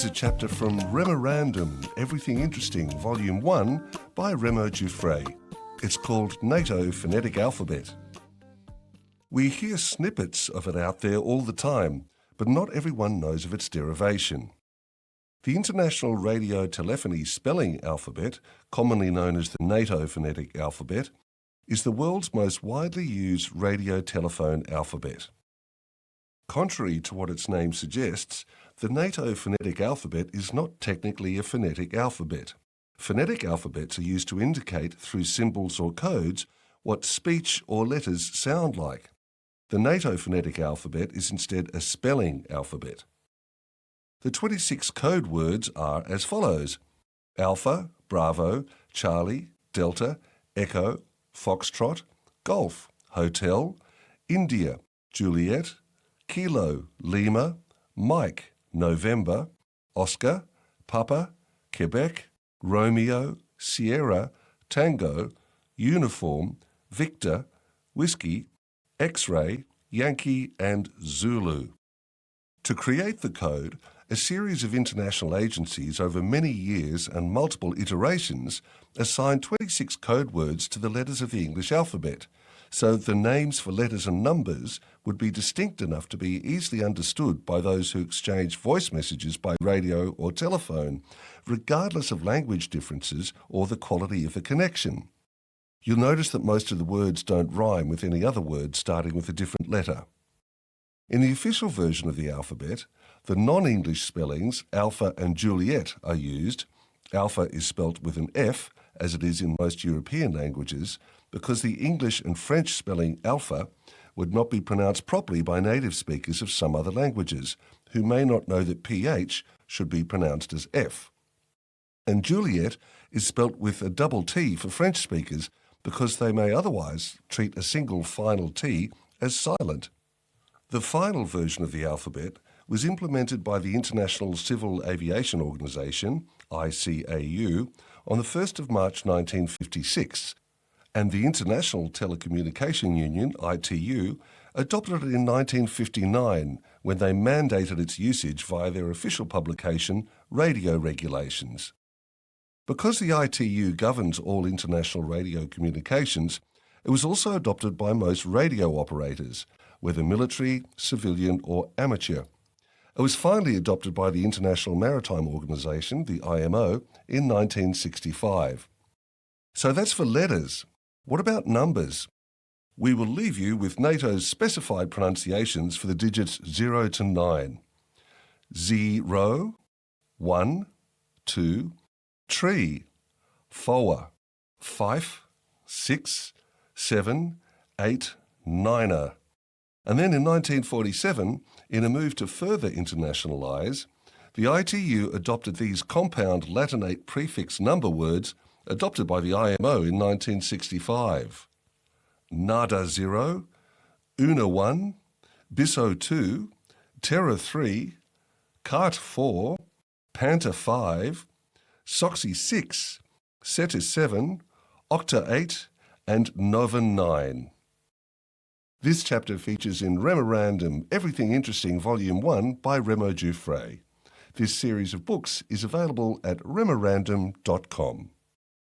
is a chapter from REMORANDOM Everything Interesting Volume 1 by REMO Giuffré. It's called NATO Phonetic Alphabet. We hear snippets of it out there all the time, but not everyone knows of its derivation. The International Radio Telephony Spelling Alphabet, commonly known as the NATO Phonetic Alphabet, is the world's most widely used radio telephone alphabet. Contrary to what its name suggests, the NATO phonetic alphabet is not technically a phonetic alphabet. Phonetic alphabets are used to indicate through symbols or codes what speech or letters sound like. The NATO phonetic alphabet is instead a spelling alphabet. The 26 code words are as follows: Alpha, Bravo, Charlie, Delta, Echo, Foxtrot, Golf, Hotel, India, Juliet, Kilo, Lima, Mike, November, Oscar, Papa, Quebec, Romeo, Sierra, Tango, Uniform, Victor, Whiskey, X-ray, Yankee and Zulu. To create the code, a series of international agencies over many years and multiple iterations assigned 26 code words to the letters of the English alphabet, so the names for letters and numbers would be distinct enough to be easily understood by those who exchange voice messages by radio or telephone, regardless of language differences or the quality of the connection. You'll notice that most of the words don't rhyme with any other word starting with a different letter. In the official version of the alphabet, the non-English spellings Alpha and Juliet are used. Alpha is spelt with an F, as it is in most European languages, because the English and French spelling alpha would not be pronounced properly by native speakers of some other languages, who may not know that PH should be pronounced as F. And Juliet is spelt with a double T for French speakers, because they may otherwise treat a single final T as silent. The final version of the alphabet was implemented by the International Civil Aviation Organization, ICAO, on the 1st of March 1956, and the International Telecommunication Union, ITU, adopted it in 1959 when they mandated its usage via their official publication, Radio Regulations. Because the ITU governs all international radio communications, it was also adopted by most radio operators, whether military, civilian or amateur. It was finally adopted by the International Maritime Organization, the IMO, in 1965. So that's for letters. What about numbers? We will leave you with NATO's specified pronunciations for the digits 0 to 9. 0, 1, 2, tree, 4, 5, 6, 7, 8, 9. And then in 1947, in a move to further internationalise, the ITU adopted these compound Latinate prefix number words adopted by the IMO in 1965. Nada 0, Una 1, Bisso 2, Terra 3, Cart 4, Panta 5, Soxy 6, Seta 7, Octa 8 and Nova 9. This chapter features in REMORANDOM Everything Interesting Volume 1 by REMO Giuffré. This series of books is available at remorandom.com.